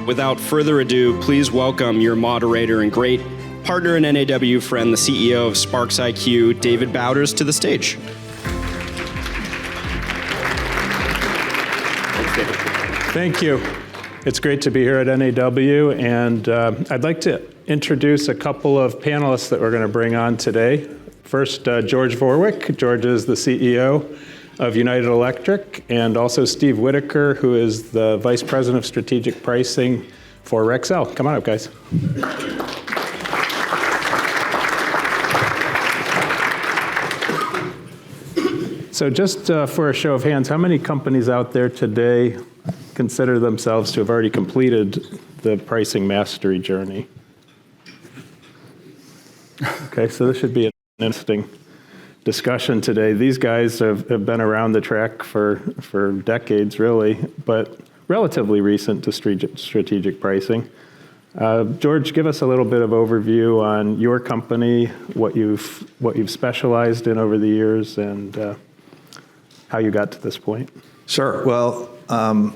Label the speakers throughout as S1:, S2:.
S1: Without further ado, please welcome your moderator and great partner and NAW friend, the CEO of SPARXiQ, David Bowders, to the stage.
S2: Thank you. It's great to be here at NAW, and I'd like to introduce a couple of panelists that we're going to bring on today. First, George Vorwick. George is the CEO of United Electric, and also Steve Whitaker, who is the Vice President of Strategic Pricing for Rexel. Come on up, guys. So just for a show of hands, how many companies out there today consider themselves to have already completed the pricing mastery journey? Okay, so this should be an interesting discussion today. These guys have been around the track for decades, really, but relatively recent to strategic pricing. George, give us a little bit of overview on your company, what you've specialized in over the years, and how you got to this point.
S3: Sure. Well, I'm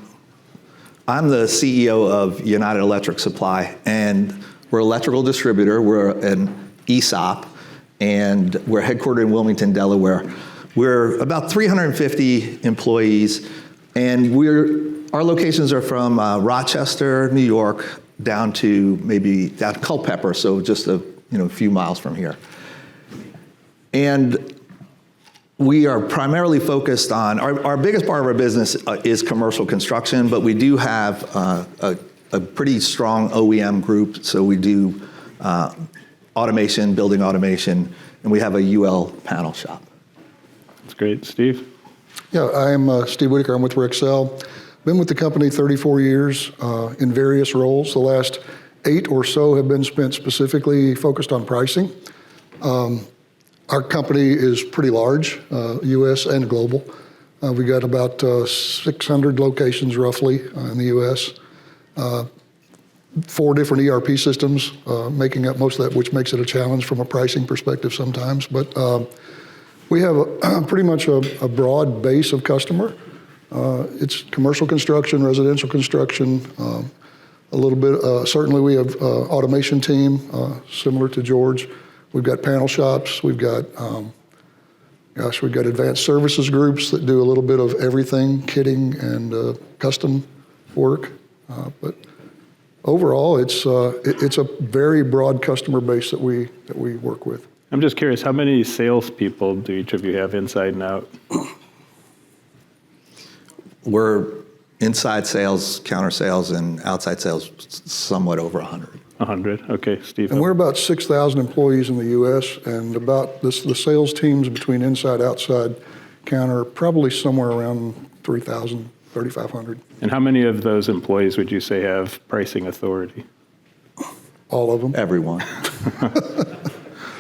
S3: the CEO of United Electric Supply, and we're an electrical distributor. We're an ESOP, and we're headquartered in Wilmington, Delaware. We're about 350 employees, and our locations are from Rochester, New York, down to Culpeper, so just a few miles from here. And we are primarily focused on, our biggest part of our business is commercial construction, but we do have a pretty strong OEM group, so we do automation, building automation, and we have a UL panel shop.
S2: That's great. Steve?
S4: Yeah, I'm Steve Whitaker. I'm with Rexel. Been with the company 34 years in various roles. The last 8 or so have been spent specifically focused on pricing. Our company is pretty large, U.S. and global. We got about 600 locations roughly in the U.S. 4 different ERP systems making up most of that, which makes it a challenge from a pricing perspective sometimes. But we have pretty much a broad base of customer. It's commercial construction, residential construction, a little bit, certainly we have automation team, similar to George. We've got panel shops, we've got advanced services groups that do a little bit of everything, kitting and custom work. But overall, it's a very broad customer base that we work with.
S2: I'm just curious, how many salespeople do each of you have inside and out?
S3: We're inside sales, counter sales, and outside sales somewhat over 100.
S2: 100, okay, Steve.
S4: And we're about 6,000 employees in the U.S., and about the sales teams between inside, outside, counter, probably somewhere around 3,000, 3,500.
S2: And how many of those employees would you say have pricing authority?
S4: All of them.
S3: Everyone.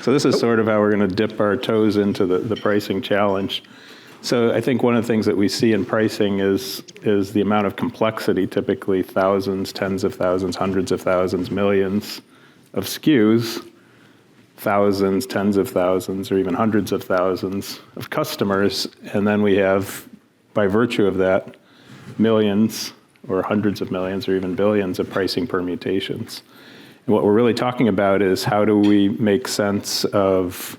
S2: So this is sort of how we're going to dip our toes into the pricing challenge. So I think one of the things that we see in pricing is the amount of complexity, typically thousands, tens of thousands, hundreds of thousands, millions of SKUs, thousands, tens of thousands, or even hundreds of thousands of customers. And then we have, by virtue of that, millions or hundreds of millions or even billions of pricing permutations. And what we're really talking about is how do we make sense of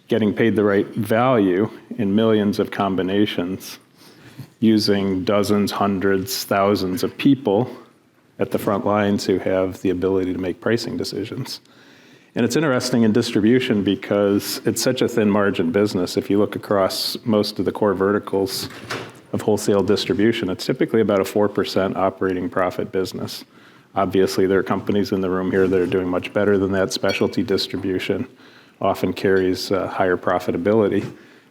S2: getting paid the right value in millions of combinations using dozens, hundreds, thousands of people at the front lines who have the ability to make pricing decisions. And it's interesting in distribution because it's such a thin margin business. If you look across most of the core verticals of wholesale distribution, it's typically about a 4% operating profit business. Obviously, there are companies in the room here that are doing much better than that. Specialty distribution often carries higher profitability.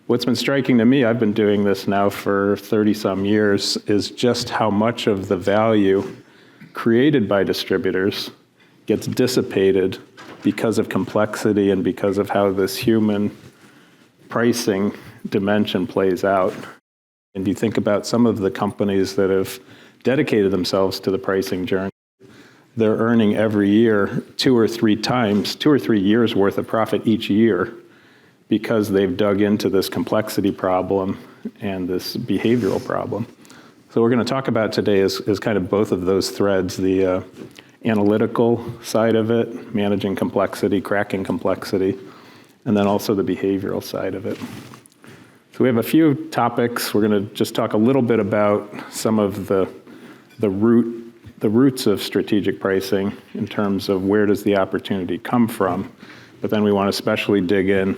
S2: What's been striking to me, I've been doing this now for 30-some years, is just how much of the value created by distributors gets dissipated because of complexity and because of how this human pricing dimension plays out. And you think about some of the companies that have dedicated themselves to the pricing journey, they're earning every year 2 or 3 years worth of profit each year because they've dug into this complexity problem and this behavioral problem. So what we're going to talk about today is kind of both of those threads, the analytical side of it, managing complexity, cracking complexity, and then also the behavioral side of it. So we have a few topics. We're going to just talk a little bit about some of the roots of strategic pricing in terms of where does the opportunity come from. But then we want to especially dig in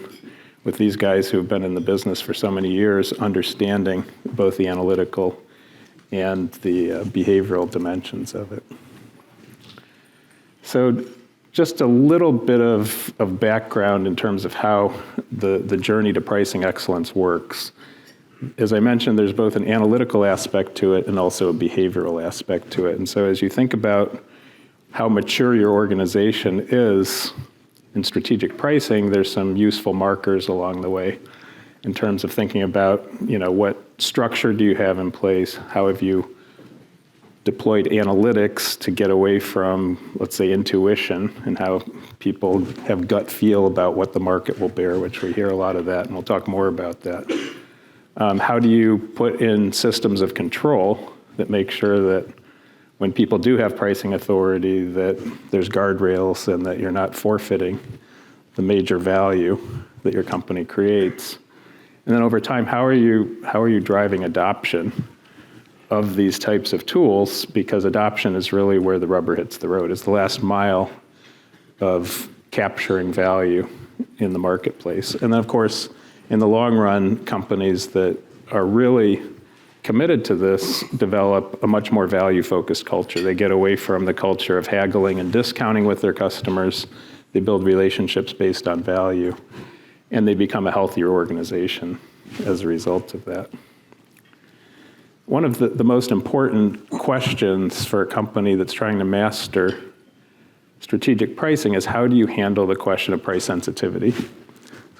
S2: with these guys who have been in the business for so many years, understanding both the analytical and the behavioral dimensions of it. So just a little bit of background in terms of how the journey to pricing excellence works. As I mentioned, there's both an analytical aspect to it and also a behavioral aspect to it. And so as you think about how mature your organization is in strategic pricing, there's some useful markers along the way in terms of thinking about, what structure do you have in place? How have you deployed analytics to get away from, let's say, intuition and how people have gut feel about what the market will bear, which we hear a lot of that, and we'll talk more about that. How do you put in systems of control that make sure that when people do have pricing authority, that there's guardrails and that you're not forfeiting the major value that your company creates? And then over time, how are you driving adoption of these types of tools? Because adoption is really where the rubber hits the road. It's the last mile of capturing value in the marketplace. And then, of course, in the long run, companies that are really committed to this develop a much more value-focused culture. They get away from the culture of haggling and discounting with their customers. They build relationships based on value, and they become a healthier organization as a result of that. One of the most important questions for a company that's trying to master strategic pricing is how do you handle the question of price sensitivity?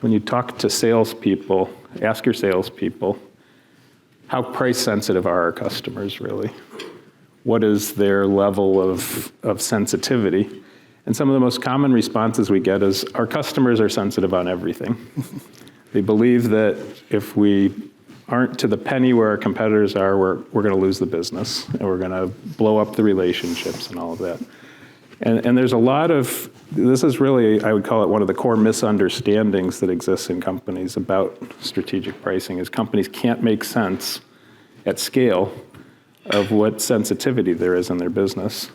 S2: When you talk to salespeople, ask your salespeople, how price sensitive are our customers really? What is their level of sensitivity? And some of the most common responses we get is our customers are sensitive on everything. They believe that if we aren't to the penny where our competitors are, we're going to lose the business and we're going to blow up the relationships and all of that. And there's a lot of, this is really, I would call it one of the core misunderstandings that exists in companies about strategic pricing, is companies can't make sense at scale of what sensitivity there is in their business.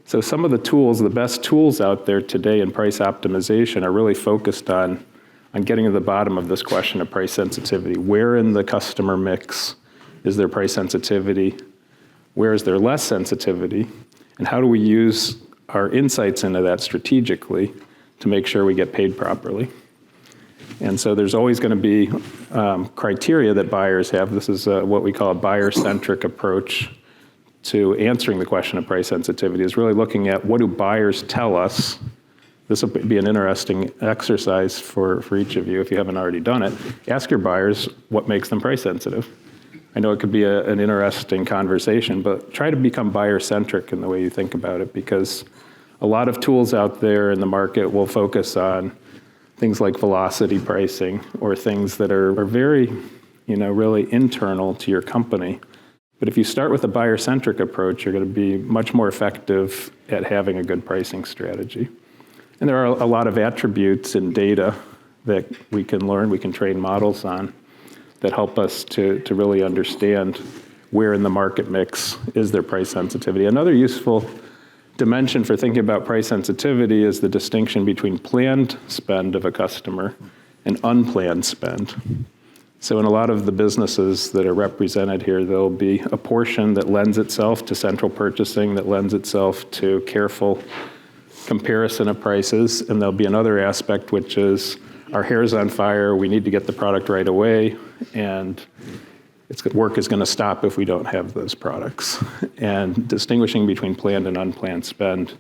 S2: So some of the tools, the best tools out there today in price optimization are really focused on getting to the bottom of this question of price sensitivity. Where in the customer mix is there price sensitivity? Where is there less sensitivity? And how do we use our insights into that strategically to make sure we get paid properly? And so there's always going to be criteria that buyers have. This is what we call a buyer-centric approach to answering the question of price sensitivity, is really looking at what do buyers tell us. This will be an interesting exercise for each of you if you haven't already done it. Ask your buyers what makes them price sensitive. I know it could be an interesting conversation, but try to become buyer-centric in the way you think about it, because a lot of tools out there in the market will focus on things like velocity pricing or things that are very, really internal to your company. But if you start with a buyer-centric approach, you're going to be much more effective at having a good pricing strategy. And there are a lot of attributes in data that we can learn, we can train models on, that help us to really understand where in the market mix is there price sensitivity. Another useful dimension for thinking about price sensitivity is the distinction between planned spend of a customer and unplanned spend. So in a lot of the businesses that are represented here, there'll be a portion that lends itself to central purchasing, that lends itself to careful comparison of prices, and there'll be another aspect which is our hair's on fire, we need to get the product right away, and work is going to stop if we don't have those products. And distinguishing between planned and unplanned spend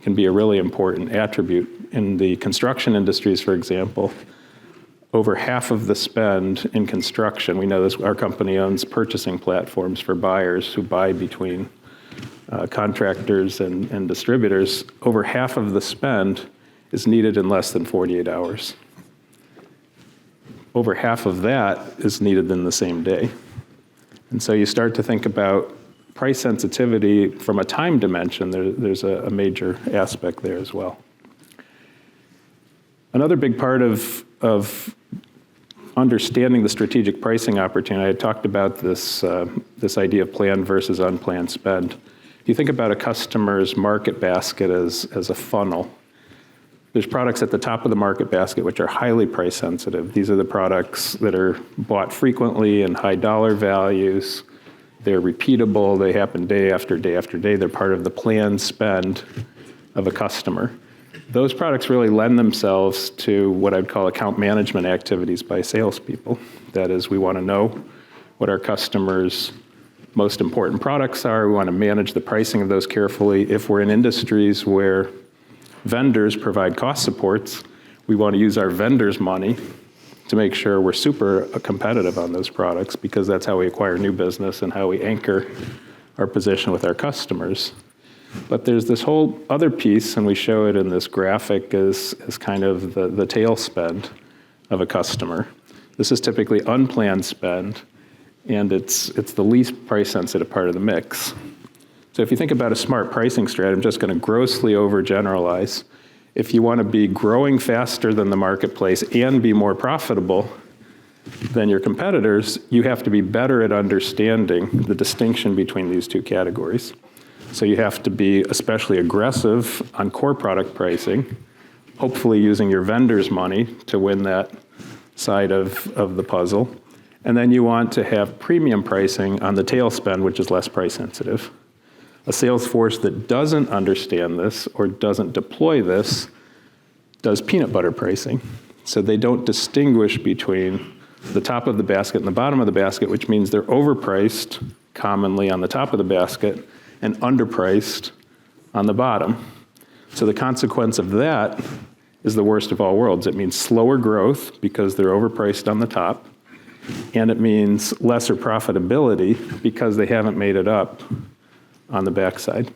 S2: can be a really important attribute. In the construction industries, for example, over half of the spend in construction, we know this, our company owns purchasing platforms for buyers who buy between contractors and distributors. Over half of the spend is needed in less than 48 hours. Over half of that is needed in the same day. And so you start to think about price sensitivity from a time dimension. There's a major aspect there as well. Another big part of understanding the strategic pricing opportunity, I talked about this idea of planned versus unplanned spend. If you think about a customer's market basket as a funnel, there's products at the top of the market basket which are highly price sensitive. These are the products that are bought frequently and high dollar values. They're repeatable, they happen day after day after day. They're part of the planned spend of a customer. Those products really lend themselves to what I'd call account management activities by salespeople. That is, we want to know what our customers' most important products are. We want to manage the pricing of those carefully. If we're in industries where vendors provide cost supports, we want to use our vendors' money to make sure we're super competitive on those products, because that's how we acquire new business and how we anchor our position with our customers. But there's this whole other piece, and we show it in this graphic as kind of the tail spend of a customer. This is typically unplanned spend, and it's the least price sensitive part of the mix. So if you think about a smart pricing strategy, I'm just going to grossly overgeneralize. If you want to be growing faster than the marketplace and be more profitable than your competitors, you have to be better at understanding the distinction between these two categories. So you have to be especially aggressive on core product pricing, hopefully using your vendors' money to win that side of the puzzle. And then you want to have premium pricing on the tail spend, which is less price sensitive. A sales force that doesn't understand this or doesn't deploy this does peanut butter pricing. So they don't distinguish between the top of the basket and the bottom of the basket, which means they're overpriced commonly on the top of the basket and underpriced on the bottom. So the consequence of that is the worst of all worlds. It means slower growth because they're overpriced on the top, and it means lesser profitability because they haven't made it up on the backside.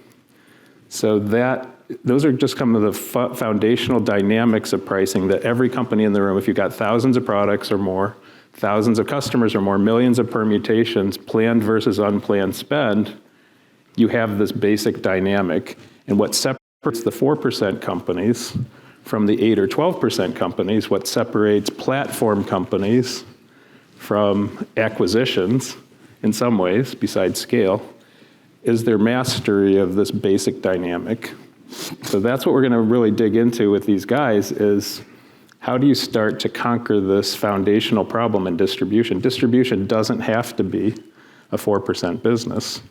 S2: So those are just some of the foundational dynamics of pricing that every company in the room, if you've got thousands of products or more, thousands of customers or more, millions of permutations, planned versus unplanned spend, you have this basic dynamic. And what separates the 4% companies from the 8 or 12% companies, what separates platform companies from acquisitions in some ways, besides scale, is their mastery of this basic dynamic. So that's what we're going to really dig into with these guys is how do you start to conquer this foundational problem in distribution? Distribution doesn't have to be a 4% business.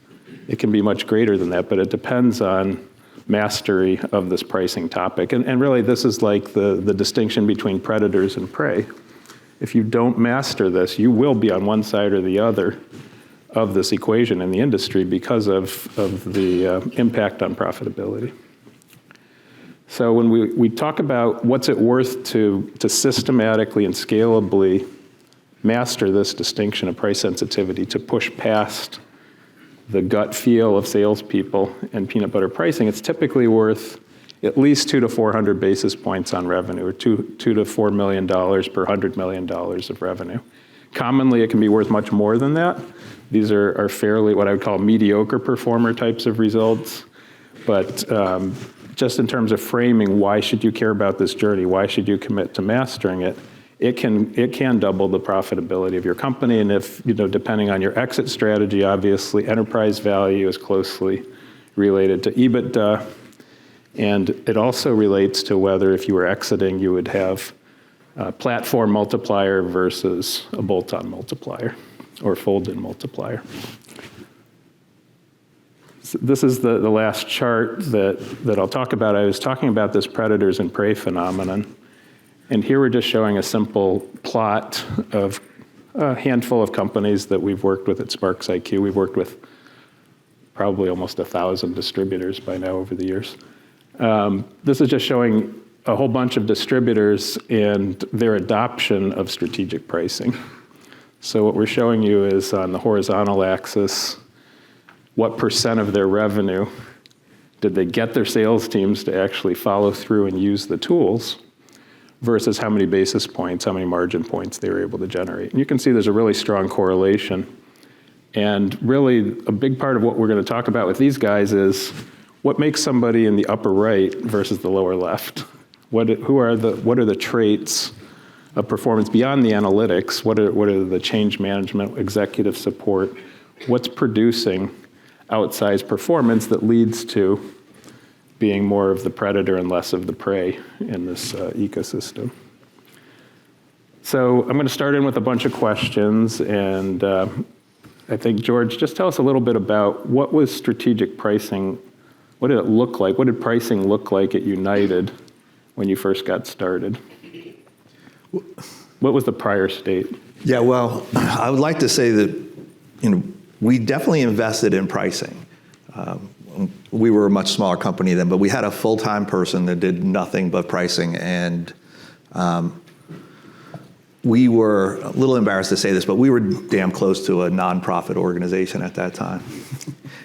S2: It can be much greater than that, but it depends on mastery of this pricing topic. And really, this is like the distinction between predators and prey. If you don't master this, you will be on one side or the other of this equation in the industry because of the impact on profitability. So when we talk about what's it worth to systematically and scalably master this distinction of price sensitivity, to push past the gut feel of salespeople and peanut butter pricing, it's typically worth at least 200 to 400 basis points on revenue, or $2 to $4 million per $100 million of revenue. Commonly, it can be worth much more than that. These are fairly what I would call mediocre performer types of results. But just in terms of framing, why should you care about this journey? Why should you commit to mastering it? It can double the profitability of your company. And if, depending on your exit strategy, obviously enterprise value is closely related to EBITDA. And it also relates to whether if you were exiting, you would have a platform multiplier versus a bolt-on multiplier or fold-in multiplier. So this is the last chart that I'll talk about. I was talking about this predators and prey phenomenon. And here we're just showing a simple plot of a handful of companies that we've worked with at SPARXiQ. We've worked with probably almost 1,000 distributors by now over the years. This is just showing a whole bunch of distributors and their adoption of strategic pricing. So what we're showing you is on the horizontal axis, what % of their revenue did they get their sales teams to actually follow through and use the tools versus how many basis points, how many margin points they were able to generate. And you can see there's a really strong correlation And really, a big part of what we're going to talk about with these guys is what makes somebody in the upper right versus the lower left. What are the traits of performance beyond the analytics? What are the change management, executive support? What's producing outsized performance that leads to being more of the predator and less of the prey in this ecosystem? So I'm going to start in with a bunch of questions, and I think, George, just tell us a little bit about what was strategic pricing. What did it look like? What did pricing look like at United when you first got started? What was the prior state?
S3: Yeah, well, I would like to say that, we definitely invested in pricing. We were a much smaller company then, but we had a full-time person that did nothing but pricing, and we were a little embarrassed to say this, but we were damn close to a nonprofit organization at that time.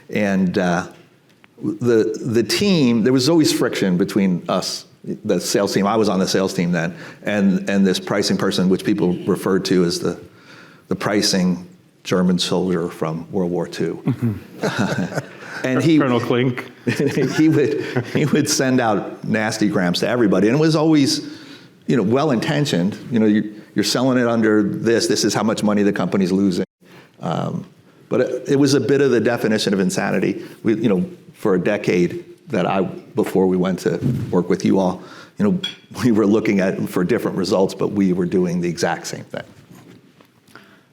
S3: And the team, there was always friction between us, the sales team. I was on the sales team then, and this pricing person, which people referred to as the pricing German soldier from World War II. And
S2: Colonel Klink.
S3: he would send out nasty grams to everybody, and it was always, well-intentioned. You're selling it under this is how much money the company's losing. But it was a bit of the definition of insanity. For a decade before we went to work with you all, we were looking for different results, but we were doing the exact same thing.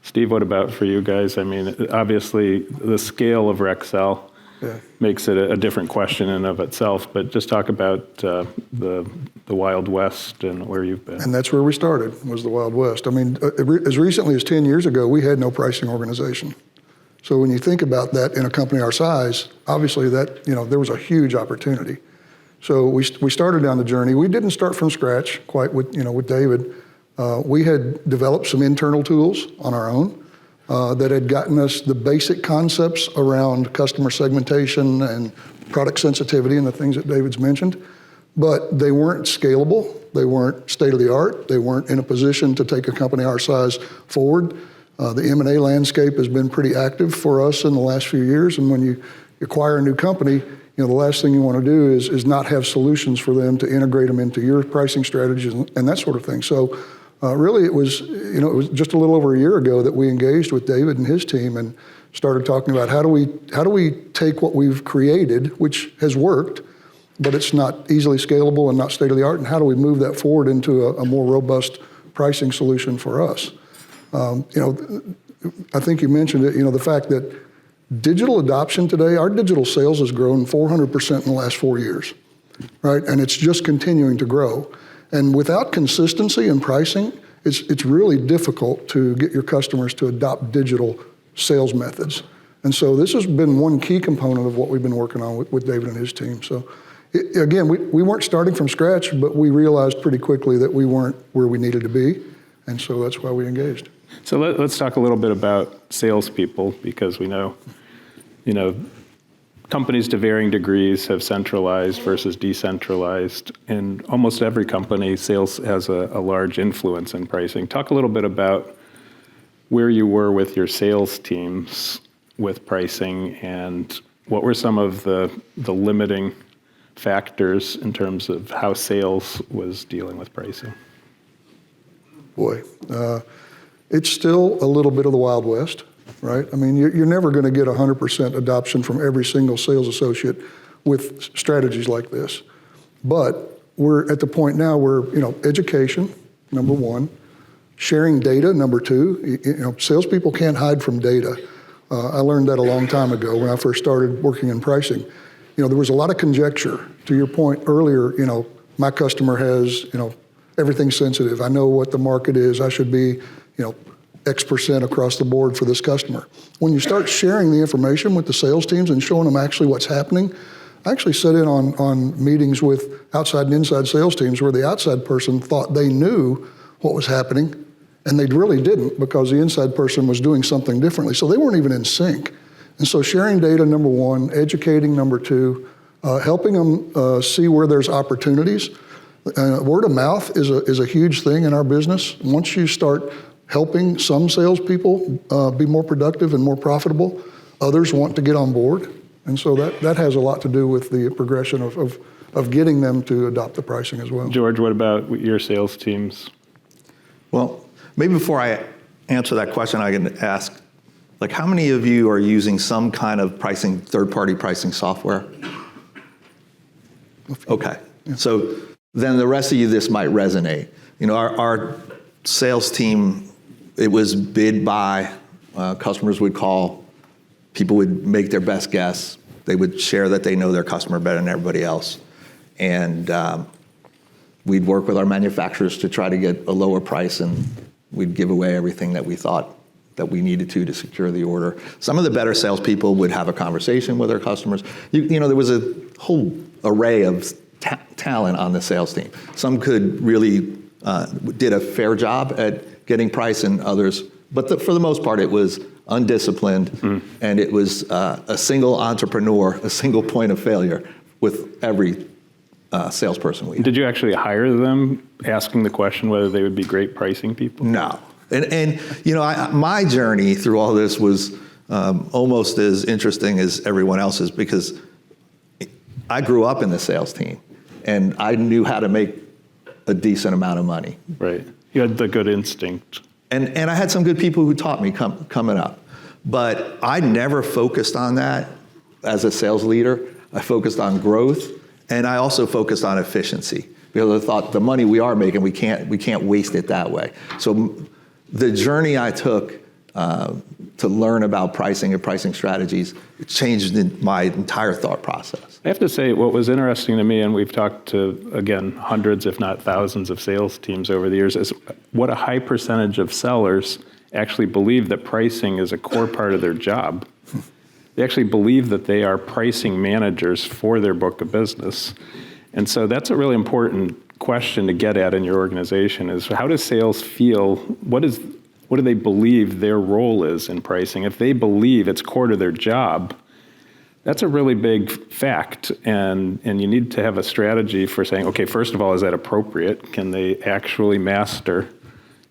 S2: Steve, what about for you guys? I mean, obviously, the scale of Rexel makes it a different question in and of itself, but just talk about the Wild West and where you've been.
S4: And that's where we started, was the Wild West. I mean, as recently as 10 years ago, we had no pricing organization. So when you think about that in a company our size, obviously that, there was a huge opportunity. So we started down the journey. We didn't start from scratch quite with David. We had developed some internal tools on our own that had gotten us the basic concepts around customer segmentation and product sensitivity and the things that David's mentioned, but they weren't scalable. They weren't state-of-the-art. They weren't in a position to take a company our size forward. The M&A landscape has been pretty active for us in the last few years, and when you acquire a new company, the last thing you want to do is not have solutions for them to integrate them into your pricing strategies and that sort of thing. So really it was just a little over a year ago that we engaged with David and his team and started talking about how do we take what we've created, which has worked, but it's not easily scalable and not state-of-the-art, and how do we move that forward into a more robust pricing solution for us? I think you mentioned it, the fact that digital adoption today, our digital sales has grown 400% in the last 4 years, right? And it's just continuing to grow. And without consistency in pricing, it's really difficult to get your customers to adopt digital sales methods. And so this has been one key component of what we've been working on with David and his team. So again, we weren't starting from scratch, but we realized pretty quickly that we weren't where we needed to be. And so that's why we engaged.
S2: So let's talk a little bit about salespeople, because we know, companies to varying degrees have centralized versus decentralized. In almost every company, sales has a large influence in pricing. Talk a little bit about where you were with your sales teams with pricing, and what were some of the limiting factors in terms of how sales was dealing with pricing?
S4: Boy, it's still a little bit of the Wild West, right? I mean, you're never going to get 100% adoption from every single sales associate with strategies like this. But we're at the point now where, education, number one, sharing data, number two. Salespeople can't hide from data. I learned that a long time ago when I first started working in pricing. There was a lot of conjecture. To your point earlier, my customer has, everything sensitive. I know what the market is. I should be, X% across the board for this customer. When you start sharing the information with the sales teams and showing them actually what's happening, I actually sat in on meetings with outside and inside sales teams where the outside person thought they knew what was happening, and they really didn't, because the inside person was doing something differently. So they weren't even in sync. And so sharing data, number one, educating, number two, helping them see where there's opportunities. Word of mouth is a huge thing in our business. Once you start helping some salespeople be more productive and more profitable. Others want to get on board. And so that has a lot to do with the progression of getting them to adopt the pricing as well.
S2: George, what about your sales teams?
S3: Well, maybe before I answer that question, I can ask, like, how many of you are using some kind of pricing, third-party pricing software? Okay. Yeah. So then the rest of you, this might resonate. You know, our sales team, it was bid by, customers would call, people would make their best guess. They would share that they know their customer better than everybody else. And we'd work with our manufacturers to try to get a lower price, and we'd give away everything that we thought that we needed to secure the order. Some of the better salespeople would have a conversation with their customers. You know, there was a whole array of talent on the sales team. Some could really did a fair job at getting price, and others, but for the most part, it was undisciplined, and it was a single entrepreneur, a single point of failure with every salesperson we had.
S2: Did you actually hire them, asking the question whether they would be great pricing people?
S3: No. And you know, my journey through all this was almost as interesting as everyone else's, because I grew up in the sales team, and I knew how to make a decent amount of money.
S2: Right. You had the good instinct.
S3: And I had some good people who taught me coming up. But I never focused on that as a sales leader. I focused on growth, and I also focused on efficiency, because I thought the money we are making, we can't waste it that way. So the journey I took to learn about pricing and pricing strategies, it changed my entire thought process.
S2: I have to say, what was interesting to me, and we've talked to, again, hundreds, if not thousands of sales teams over the years, is what a high percentage of sellers actually believe that pricing is a core part of their job. They actually believe that they are pricing managers for their book of business. And so that's a really important question to get at in your organization, is how does sales feel? What do they believe their role is in pricing? If they believe it's core to their job, that's a really big fact. And you need to have a strategy for saying, okay, first of all, is that appropriate? Can they actually master,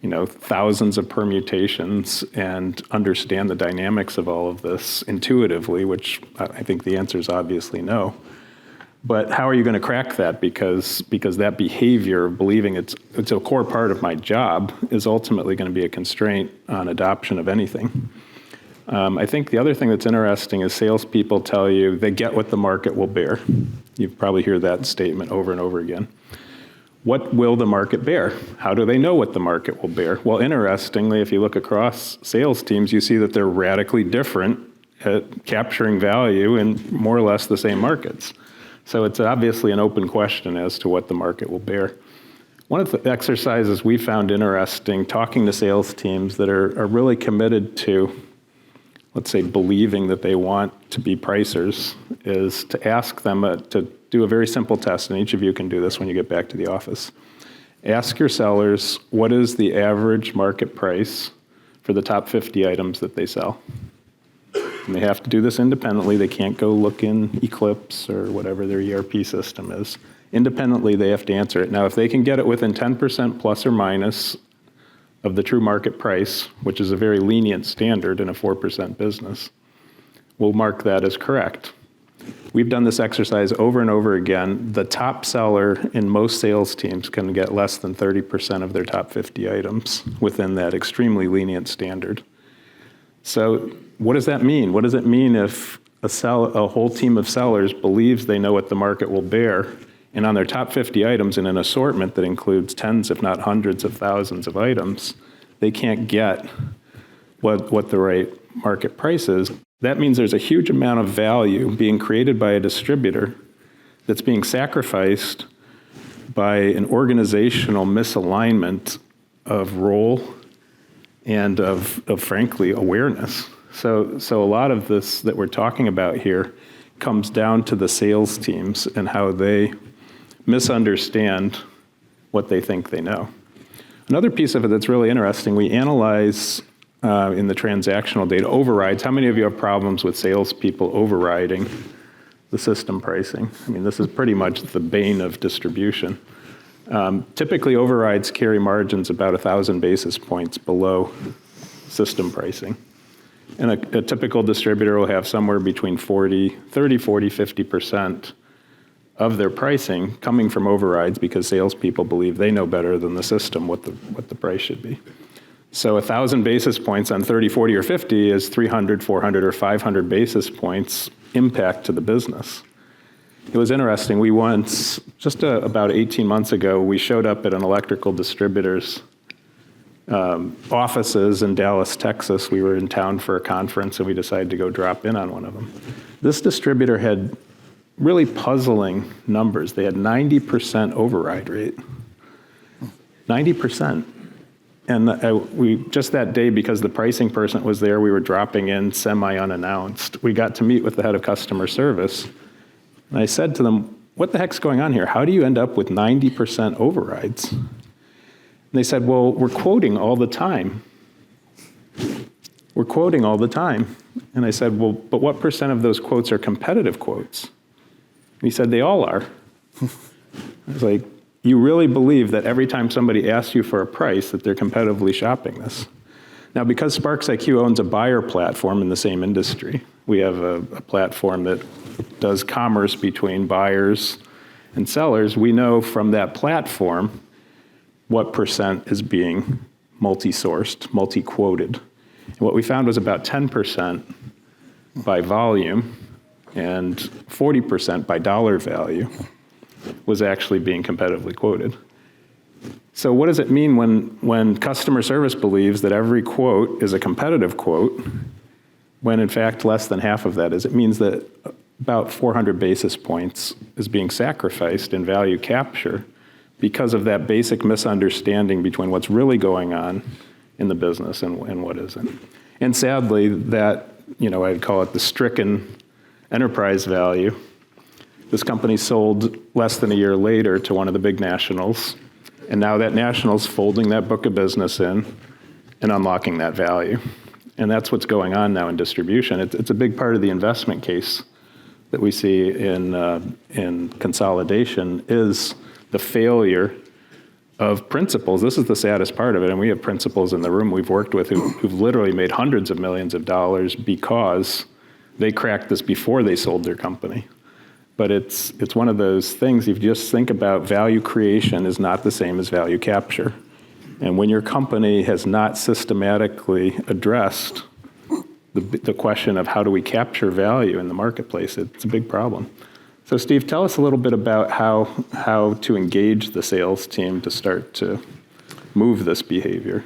S2: you know, thousands of permutations and understand the dynamics of all of this intuitively, which I think the answer is obviously no. But how are you going to crack that? Because that behavior of believing it's a core part of my job is ultimately going to be a constraint on adoption of anything. I think the other thing that's interesting is salespeople tell you they get what the market will bear. You probably hear that statement over and over again. What will the market bear? How do they know what the market will bear? Well, interestingly, if you look across sales teams, you see that they're radically different at capturing value in more or less the same markets. So it's obviously an open question as to what the market will bear. One of the exercises we found interesting, talking to sales teams that are really committed to, let's say, believing that they want to be pricers, is to ask them to do a very simple test, and each of you can do this when you get back to the office. Ask your sellers, what is the average market price for the top 50 items that they sell? And they have to do this independently. They can't go look in Eclipse or whatever their ERP system is. Independently, they have to answer it. Now, if they can get it within 10% plus or minus of the true market price, which is a very lenient standard in a 4% business, we'll mark that as correct. We've done this exercise over and over again. The top seller in most sales teams can get less than 30% of their top 50 items within that extremely lenient standard. So what does that mean? What does it mean if a whole team of sellers believes they know what the market will bear, and on their top 50 items in an assortment that includes tens, if not hundreds of thousands of items, they can't get what the right market price is? That means there's a huge amount of value being created by a distributor that's being sacrificed by an organizational misalignment of role and of frankly, awareness. So a lot of this that we're talking about here comes down to the sales teams and how they misunderstand what they think they know. Another piece of it that's really interesting, we analyze in the transactional data overrides. How many of you have problems with salespeople overriding the system pricing? I mean, this is pretty much the bane of distribution. Typically, overrides carry margins about 1,000 basis points below system pricing. And a typical distributor will have somewhere between 30, 40, 50% of their pricing coming from overrides because salespeople believe they know better than the system what the price should be. So 1,000 basis points on 30, 40, or 50 is 300, 400, or 500 basis points impact to the business. It was interesting. We once, just about 18 months ago, we showed up at an electrical distributor's offices in Dallas, Texas. We were in town for a conference, and we decided to go drop in on one of them. This distributor had really puzzling numbers. They had 90% override rate. 90%. And we just that day, because the pricing person was there, we were dropping in semi-unannounced. We got to meet with the head of customer service. And I said to them, what the heck's going on here? How do you end up with 90% overrides? And they said, well, we're quoting all the time. We're quoting all the time. And I said, well, but what percent of those quotes are competitive quotes? And he said, they all are. I was like, you really believe that every time somebody asks you for a price that they're competitively shopping this? Now, because SPARXiQ owns a buyer platform in the same industry, we have a platform that does commerce between buyers and sellers. We know from that platform what percent is being multi-sourced, multi-quoted. And what we found was about 10% by volume and 40% by dollar value was actually being competitively quoted. So what does it mean when customer service believes that every quote is a competitive quote, when in fact less than half of that is? It means that about 400 basis points is being sacrificed in value capture because of that basic misunderstanding between what's really going on in the business and what isn't. And sadly, that, I'd call it the stricken enterprise value. This company sold less than a year later to one of the big nationals, and now that national's folding that book of business in and unlocking that value. And that's what's going on now in distribution. It's a big part of the investment case that we see in consolidation is the failure of principals. This is the saddest part of it, and we have principals in the room we've worked with who've literally made hundreds of millions of dollars because they cracked this before they sold their company. But it's one of those things, if you just think about value creation is not the same as value capture. And when your company has not systematically addressed the question of how do we capture value in the marketplace, it's a big problem. So Steve, tell us a little bit about how to engage the sales team to start to move this behavior.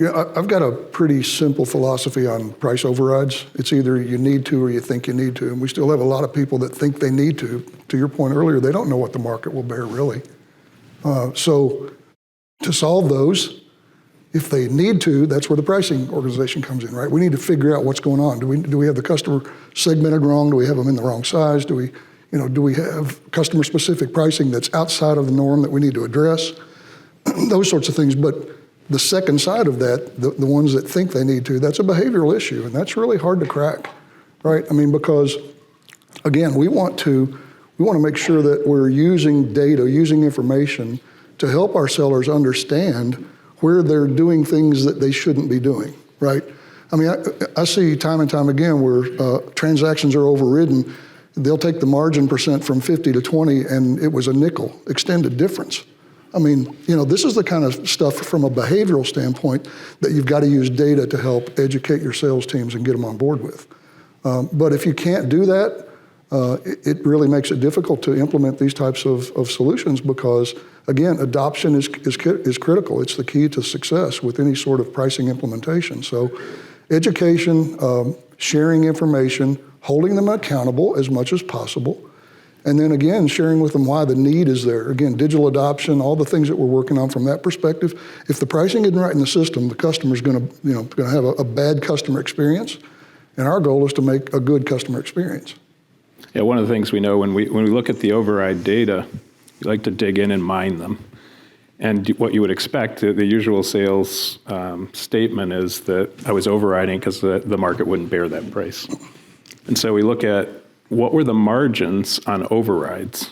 S4: Yeah, I've got a pretty simple philosophy on price overrides. It's either you need to or you think you need to. And we still have a lot of people that think they need to. To your point earlier, they don't know what the market will bear, really. So to solve those, if they need to, that's where the pricing organization comes in, right? We need to figure out what's going on. Do we have the customer segmented wrong? Do we have them in the wrong size? Do we have customer-specific pricing that's outside of the norm that we need to address? Those sorts of things. But the second side of that, the ones that think they need to, that's a behavioral issue, and that's really hard to crack, right? I mean, because, again, we want to make sure that we're using data, using information to help our sellers understand where they're doing things that they shouldn't be doing, right? I mean, I see time and time again where transactions are overridden. They'll take the margin percent from 50 to 20, and it was a nickel extended difference. I mean, this is the kind of stuff from a behavioral standpoint that you've got to use data to help educate your sales teams and get them on board with. But if you can't do that, it really makes it difficult to implement these types of solutions because, again, adoption is critical. It's the key to success with any sort of pricing implementation. So education, sharing information, holding them accountable as much as possible, and then again, sharing with them why the need is there. Again, digital adoption, all the things that we're working on from that perspective. If the pricing isn't right in the system, the customer's going to have a bad customer experience, and our goal is to make a good customer experience.
S2: Yeah, one of the things we know when we look at the override data, we like to dig in and mine them. And what you would expect, the usual sales statement is that I was overriding because the market wouldn't bear that price. And so we look at what were the margins on overrides,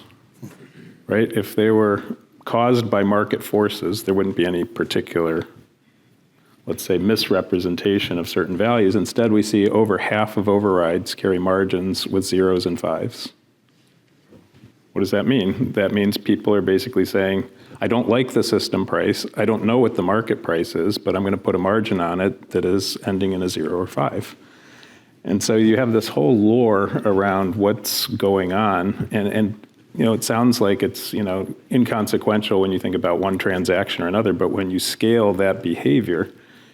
S2: right? If they were caused by market forces. There wouldn't be any particular, let's say, misrepresentation of certain values. Instead, we see over half of overrides carry margins with zeros and fives. What does that mean? That means people are basically saying, I don't like the system price. I don't know what the market price is, but I'm going to put a margin on it that is ending in a 0 or 5. And so you have this whole lore around what's going on. And it sounds like it's, inconsequential when you think about one transaction or another, but when you scale that behavior,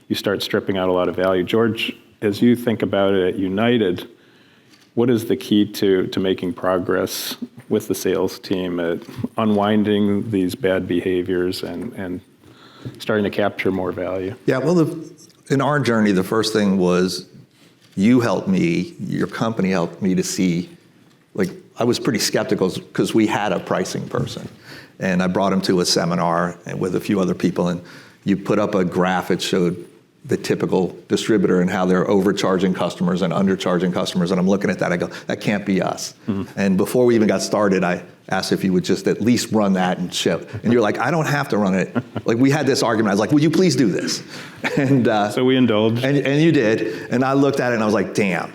S2: you start stripping out a lot of value. George, as you think about it at United, what is the key to making progress with the sales team at unwinding these bad behaviors and starting to capture more value?
S3: Yeah, well, in our journey, the first thing was you helped me, your company helped me to see, I was pretty skeptical because we had a pricing person. And I brought him to a seminar with a few other people, and you put up a graph that showed the typical distributor and how they're overcharging customers and undercharging customers. And I'm looking at that, I go, that can't be us. Mm-hmm. And before we even got started, I asked if you would just at least run that and ship. And you're like, I don't have to run it. We had this argument. I was like, will you please do this? And
S2: so we indulged.
S3: And you did. And I looked at it and I was like, damn,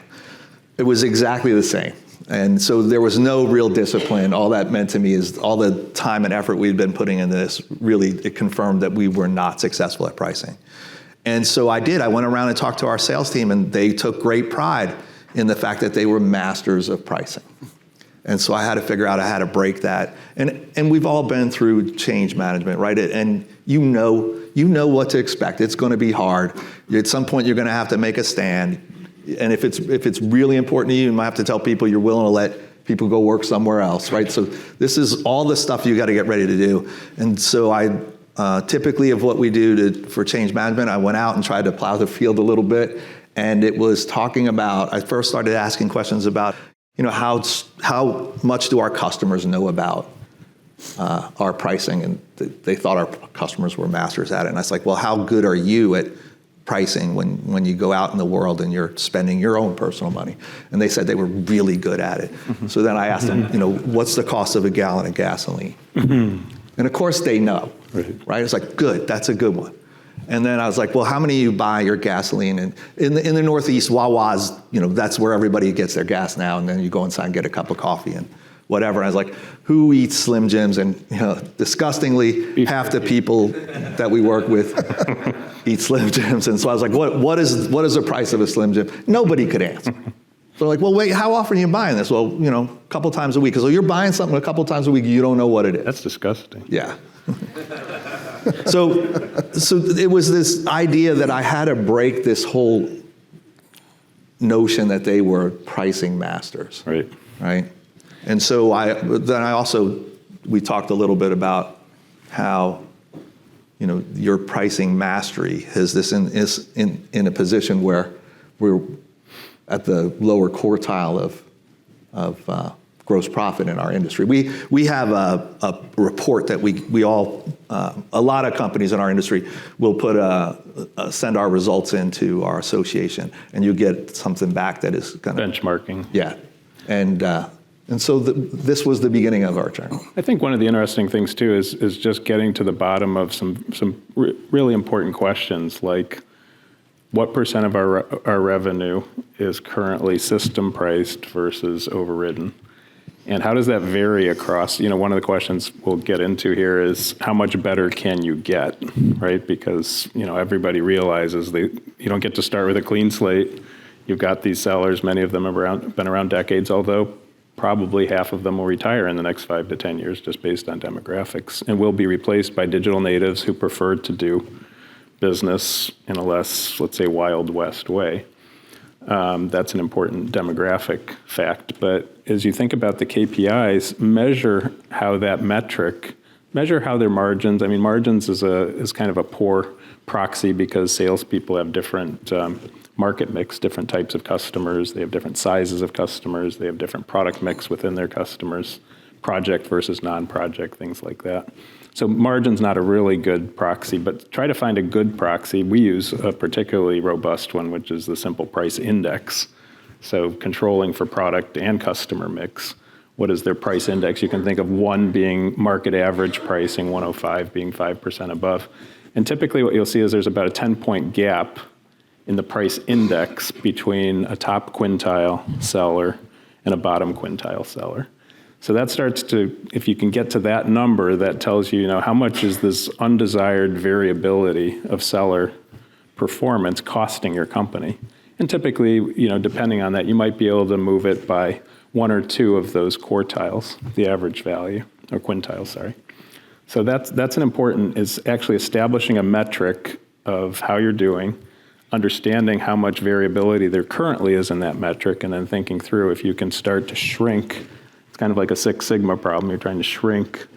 S3: it was exactly the same. And so there was no real discipline. All that meant to me is all the time and effort we'd been putting in this, really, it confirmed that we were not successful at pricing. And so I went around and talked to our sales team, and they took great pride in the fact that they were masters of pricing. And so I had to figure out how to break that. And we've all been through change management, right? And you know what to expect. It's going to be hard. At some point, you're going to have to make a stand. And if it's really important to you, you might have to tell people you're willing to let people go work somewhere else, right? So this is all the stuff you got to get ready to do. And so typically of what we do for change management, I went out and tried to plow the field a little bit. And it was talking about, I first started asking questions about, how much do our customers know about our pricing? And they thought our customers were masters at it. And I was like, well, how good are you at pricing when you go out in the world and you're spending your own personal money? And they said they were really good at it. Mm-hmm. So then I asked them, what's the cost of a gallon of gasoline? Mm-hmm. And of course they know, right? It's like, good, that's a good one. And then I was like, well, how many of you buy your gasoline? And in the Northeast, Wawa's, that's where everybody gets their gas now. And then you go inside and get a cup of coffee and whatever. And I was like, who eats Slim Jims? And disgustingly, half the people that we work with eat Slim Jims. And so I was like, what is the price of a Slim Jim? Nobody could answer. So they're like, well, wait, how often are you buying this? Well, a couple times a week. So you're buying something a couple times a week, you don't know what it is.
S2: That's disgusting.
S3: Yeah. So it was this idea that I had to break this whole notion that they were pricing masters. Right. And so we talked a little bit about how, your pricing mastery is in a position where we're at the lower quartile of gross profit in our industry. We have a report that we all, a lot of companies in our industry will send our results into our association, and you get something back that is kind of
S2: benchmarking.
S3: Yeah. And so this was the beginning of our journey.
S2: I think one of the interesting things too is just getting to the bottom of some really important questions, like what % of our revenue is currently system priced versus overridden? And how does that vary across, one of the questions we'll get into here is how much better can you get, right? Because, everybody realizes you don't get to start with a clean slate. You've got these sellers, many of them have been around decades, although probably half of them will retire in the next 5 to 10 years just based on demographics, and will be replaced by digital natives who prefer to do business in a less, let's say, Wild West way. That's an important demographic fact. But as you think about the KPIs, measure how their margins. I mean, margins is kind of a poor proxy because salespeople have different market mix, different types of customers. They have different sizes of customers. They have different product mix within their customers, project versus non-project, things like that. So margin's not a really good proxy, but try to find a good proxy. We use a particularly robust one, which is the simple price index. So controlling for product and customer mix what is their price index. You can think of 1 being market average pricing, 105 being 5% above. And typically what you'll see is there's about a 10-point gap in the price index between a top quintile seller and a bottom quintile seller. So that starts to, if you can get to that number, that tells you, how much is this undesired variability of seller performance costing your company. And typically, depending on that, you might be able to move it by 1 or 2 of those quartiles, the average value, or quintiles, sorry. So that's an important, is actually establishing a metric of how you're doing, understanding how much variability there currently is in that metric, and then thinking through if you can start to shrink. It's kind of like a Six Sigma problem. You're trying to shrink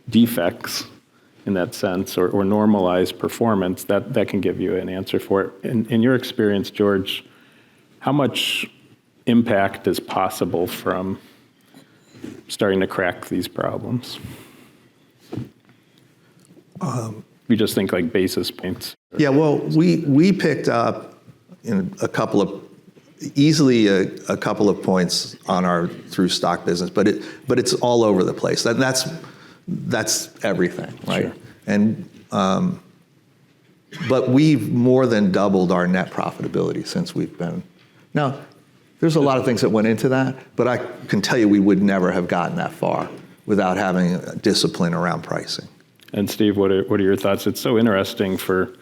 S2: defects in that sense, or normalize performance. That can give you an answer for it. In your experience, George, how much impact is possible from starting to crack these problems? We just think like basis points.
S3: Yeah, well, we picked up a couple of points on our through stock business, but it's all over the place. That's everything, right?
S2: Sure.
S3: And but we've more than doubled our net profitability since we've been. Now, there's a lot of things that went into that, but I can tell you we would never have gotten that far without having a discipline around pricing.
S2: And Steve, what are your thoughts? It's so interesting for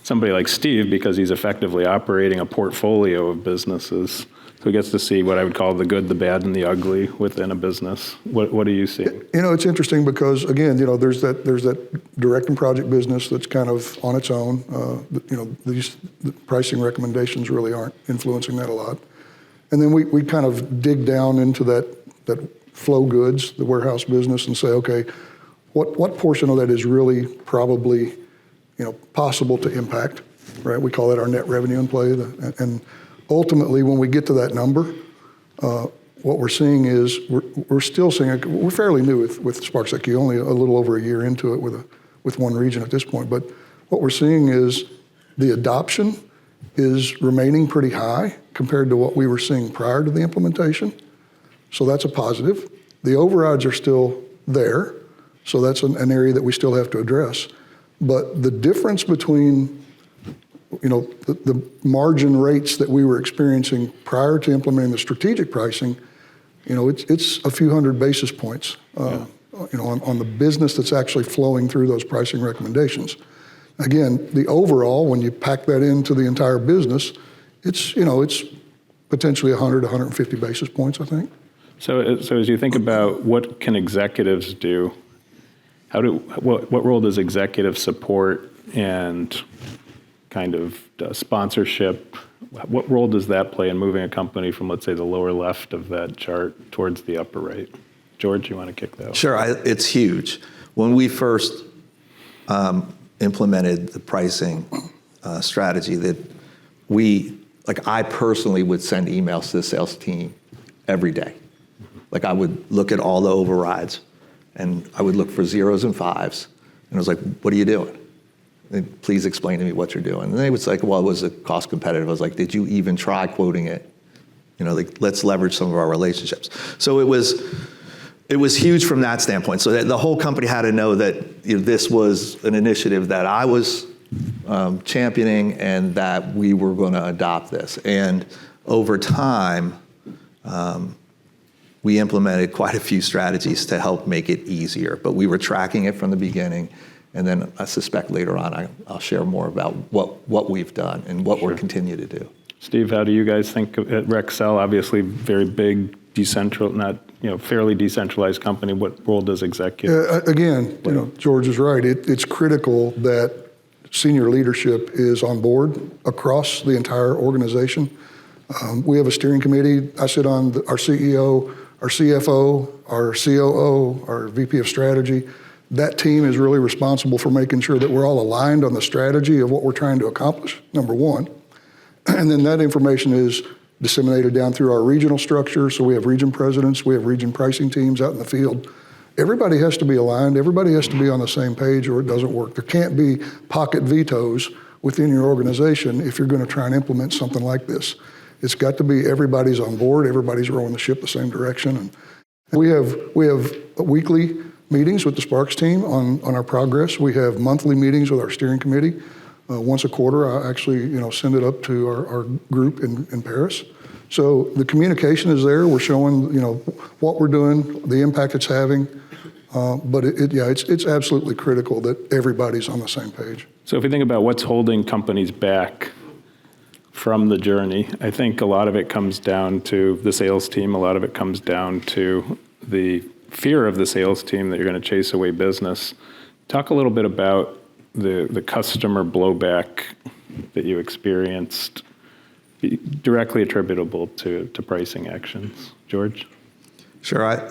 S2: somebody like Steve because he's effectively operating a portfolio of businesses. So he gets to see what I would call the good, the bad, and the ugly within a business. What do you see?
S4: It's interesting because, again, there's that direct and project business that's kind of on its own. These pricing recommendations really aren't influencing that a lot. And then we kind of dig down into that flow goods, the warehouse business, and say, okay, what portion of that is really probably possible to impact, right? We call that our net revenue in play. And ultimately, when we get to that number, what we're seeing is we're still seeing, we're fairly new with SPARXiQ, only a little over a year into it with one region at this point. But what we're seeing is the adoption is remaining pretty high compared to what we were seeing prior to the implementation. So that's a positive. The overrides are still there. So that's an area that we still have to address. But the difference between, the margin rates that we were experiencing prior to implementing the strategic pricing, it's a few hundred basis points, on the business that's actually flowing through those pricing recommendations. Again, the overall, when you pack that into the entire business, it's potentially 100 to 150 basis points, I think.
S2: So as you think about what can executives do, what role does executive support and kind of sponsorship, what role does that play in moving a company from, let's say, the lower left of that chart towards the upper right? George, you want to kick that off?
S3: Sure, it's huge. When we first implemented the pricing strategy, that I personally would send emails to the sales team every day. I would look at all the overrides, and I would look for 0s and 5s. And I was like, what are you doing? And please explain to me what you're doing. And they would say, well, was it cost competitive? I was like, did you even try quoting it? Let's leverage some of our relationships. So it was huge from that standpoint. So that the whole company had to know that this was an initiative that I was championing and that we were going to adopt this. And over time, we implemented quite a few strategies to help make it easier, but we were tracking it from the beginning. And then I suspect later on, I'll share more about what we've done and what we're continue to do.
S2: Steve, how do you guys think at Rexel? Obviously, very big, fairly decentralized company. What role does executive?
S4: Again, George is right. It's critical that senior leadership is on board across the entire organization. We have a steering committee. I sit on our CEO, our CFO, our COO, our VP of strategy. That team is really responsible for making sure that we're all aligned on the strategy of what we're trying to accomplish, number one. And then that information is disseminated down through our regional structure. So we have region presidents, we have region pricing teams out in the field. Everybody has to be aligned. Everybody has to be on the same page or it doesn't work. There can't be pocket vetoes within your organization if you're going to try and implement something like this. It's got to be everybody's on board, everybody's rowing the ship the same direction. And We have weekly meetings with the SPARX team on our progress. We have monthly meetings with our steering committee. Once a quarter, I actually send it up to our group in Paris. So the communication is there. We're showing what we're doing, the impact it's having. But it's absolutely critical that everybody's on the same page.
S2: So if you think about what's holding companies back from the journey, I think a lot of it comes down to the sales team. A lot of it comes down to the fear of the sales team that you're going to chase away business. Talk a little bit about the customer blowback that you experienced directly attributable to pricing actions. George?
S3: Sure.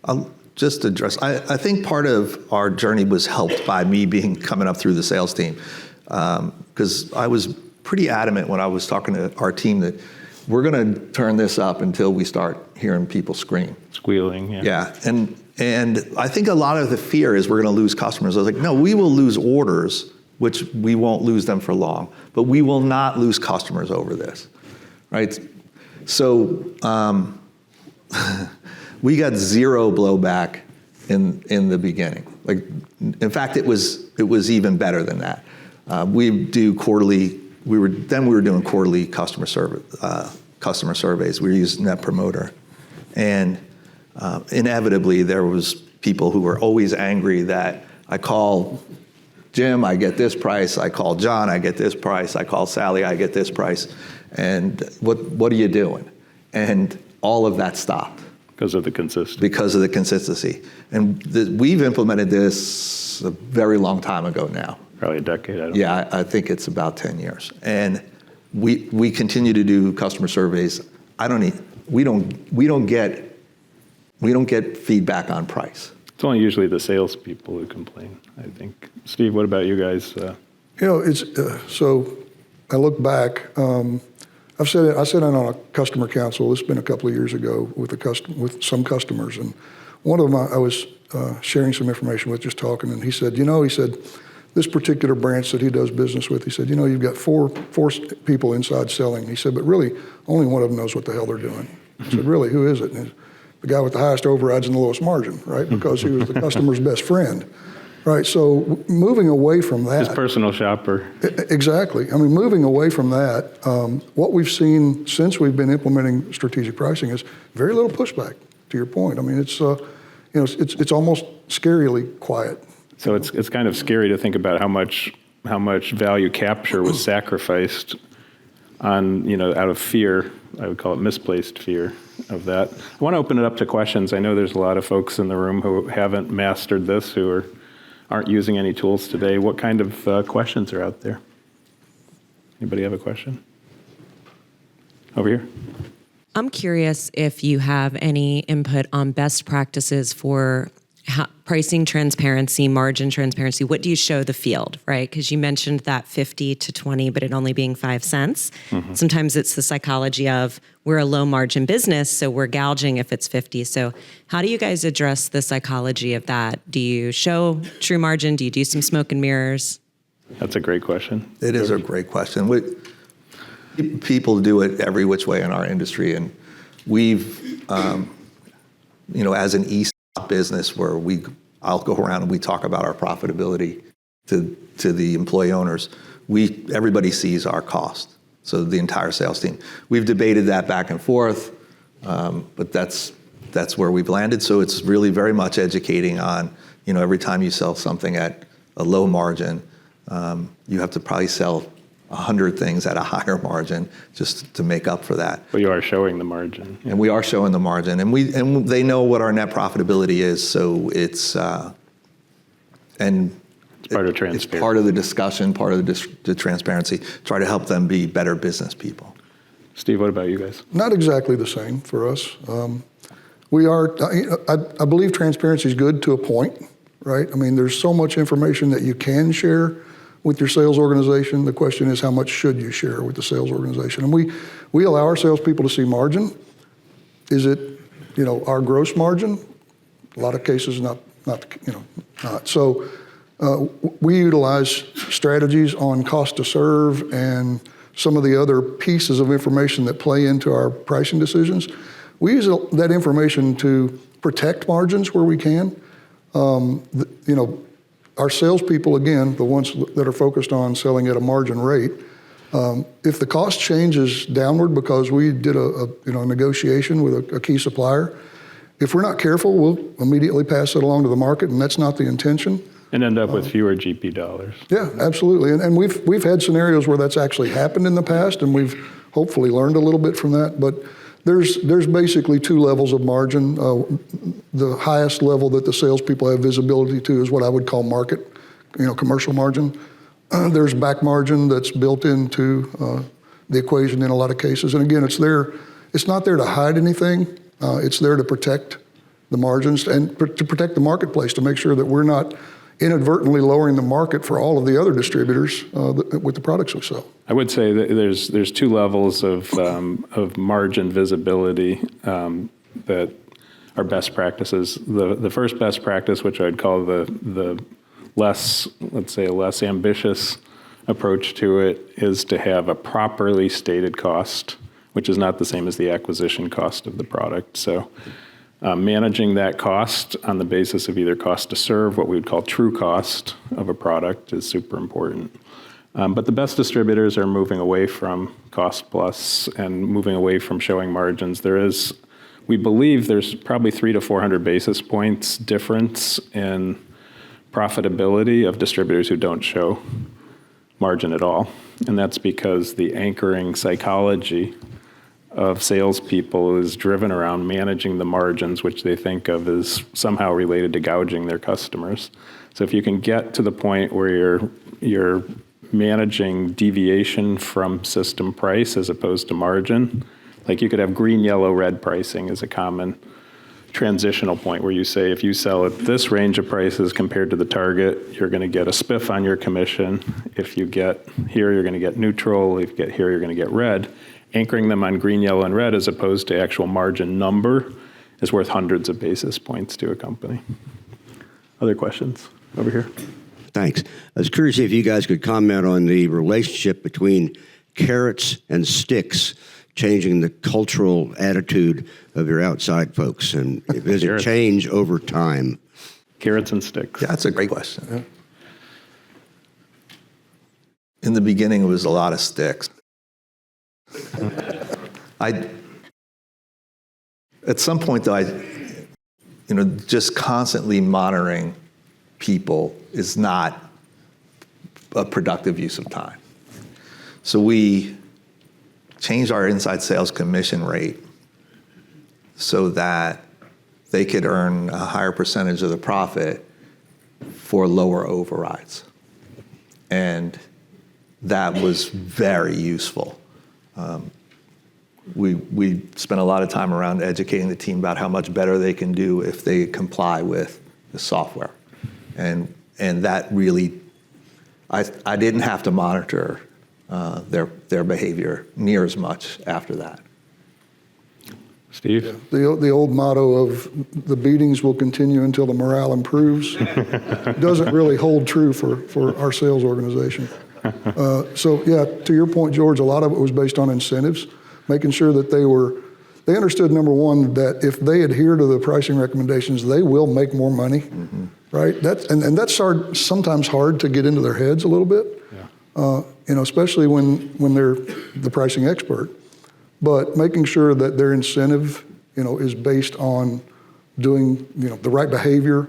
S3: I'll just address, I think part of our journey was helped by me coming up through the sales team. Because I was pretty adamant when I was talking to our team that we're going to turn this up until we start hearing people scream.
S2: Squealing, yeah.
S3: Yeah, and I think a lot of the fear is we're going to lose customers. I was like, no, we will lose orders, which we won't lose them for long, but we will not lose customers over this, right? So we got zero blowback in the beginning. Like, in fact, it was even better than that. We do quarterly. We were doing quarterly customer surveys. We were using Net Promoter, and inevitably there was people who were always angry that I call Jim, I get this price. I call John, I get this price. I call Sally, I get this price. And what are you doing? And all of that stopped.
S2: Because of the consistency.
S3: Because of the consistency. And we've implemented this a very long time ago now.
S2: Probably a decade, I don't know.
S3: Yeah, I think it's about 10 years. And we continue to do customer surveys. We don't get feedback on price.
S2: It's only usually the salespeople who complain, I think. Steve, what about you guys?
S4: It's so I look back. I sat in on a customer council. It's been a couple of years ago with some customers, and one of them I was sharing some information with, just talking, and he said, this particular branch that he does business with, he said, you've got four people inside selling. He said, but really, only one of them knows what the hell they're doing. I said, really, who is it? And the guy with the highest overrides and the lowest margin, right? Because he was the customer's best friend, right? So moving away from that.
S2: His personal shopper.
S4: Exactly. I mean, moving away from that, what we've seen since we've been implementing strategic pricing is very little pushback, to your point. I mean, it's almost scarily quiet.
S2: So it's kind of scary to think about how much value capture was sacrificed on, out of fear. I would call it misplaced fear of that. I want to open it up to questions. I know there's a lot of folks in the room who haven't mastered this, who aren't using any tools today. What kind of questions are out there? Anybody have a question? Over here.
S5: I'm curious if you have any input on best practices for pricing transparency, margin transparency. What do you show the field, right? Because you mentioned that 50 to 20, but it only being 5 cents. Mm-hmm. Sometimes it's the psychology of we're a low margin business, so we're gouging if it's 50. So how do you guys address the psychology of that? Do you show true margin? Do you do some smoke and mirrors?
S2: That's a great question.
S3: It is a great question. People do it every which way in our industry, and we've, as an ESOP business where I'll go around and we talk about our profitability to the employee owners. Everybody sees our cost. So the entire sales team. We've debated that back and forth, but that's where we've landed. So it's really very much educating on, every time you sell something at a low margin, you have to probably sell 100 things at a higher margin just to make up for that.
S2: But you are showing the margin.
S3: And we are showing the margin, and they know what our net profitability is. So it's part of transparency. It's part of the discussion, part of the transparency. Try to help them be better business people.
S2: Steve, what about you guys?
S4: Not exactly the same for us. We are. I believe transparency is good to a point, right? I mean, there's so much information that you can share with your sales organization. The question is, how much should you share with the sales organization? And we allow our salespeople to see margin. Is it, our gross margin? A lot of cases, not. So we utilize strategies on cost to serve and some of the other pieces of information that play into our pricing decisions. we use that information to protect margins where we can. Our salespeople, again, the ones that are focused on selling at a margin rate, if the cost changes downward because we did a negotiation with a key supplier, if we're not careful, we'll immediately pass it along to the market, and that's not the intention.
S2: And end up with fewer GP dollars.
S4: Yeah, absolutely. And we've had scenarios where that's actually happened in the past, and we've hopefully learned a little bit from that. But there's basically two levels of margin. The highest level that the salespeople have visibility to is what I would call market, commercial margin. There's back margin that's built into the equation in a lot of cases. And again, it's not there to hide anything. It's there to protect the margins and to protect the marketplace, to make sure that we're not inadvertently lowering the market for all of the other distributors with the products we sell.
S2: I would say that there's two levels of margin visibility that are best practices. The first best practice, which I'd call the less, let's say, a less ambitious approach to it, is to have a properly stated cost, which is not the same as the acquisition cost of the product. So managing that cost on the basis of either cost to serve, what we would call true cost of a product, is super important. But the best distributors are moving away from cost plus and moving away from showing margins. We believe there's probably 300 to 400 basis points difference in profitability of distributors who don't show margin at all. And that's because the anchoring psychology of salespeople is driven around managing the margins, which they think of as somehow related to gouging their customers. So if you can get to the point where you're managing deviation from system price as opposed to margin, like you could have green, yellow, red pricing as a common transitional point where you say, if you sell at this range of prices compared to the target, you're going to get a spiff on your commission. If you get here, you're going to get neutral. If you get here, you're going to get red. Anchoring them on green, yellow, and red as opposed to actual margin number is worth hundreds of basis points to a company. Other questions over here?
S6: Thanks. I was curious if you guys could comment on the relationship between carrots and sticks changing the cultural attitude of your outside folks, and does it change over time?
S2: Carrots and sticks.
S3: Yeah, that's a great question. Yeah. In the beginning, it was a lot of sticks. At some point, though, just constantly monitoring people is not a productive use of time. So we changed our inside sales commission rate so that they could earn a higher percentage of the profit for lower overrides. And that was very useful. We spent a lot of time around educating the team about how much better they can do if they comply with the software. And that really, I didn't have to monitor their behavior near as much after that.
S2: Steve?
S4: Yeah. The old motto of the beatings will continue until the morale improves doesn't really hold true for our sales organization. So yeah, to your point, George, a lot of it was based on incentives, making sure that they understood, number one, that if they adhere to the pricing recommendations, they will make more money, right? And that's sometimes hard to get into their heads a little bit, especially when they're the pricing expert. But making sure that their incentive, is based on doing, the right behavior,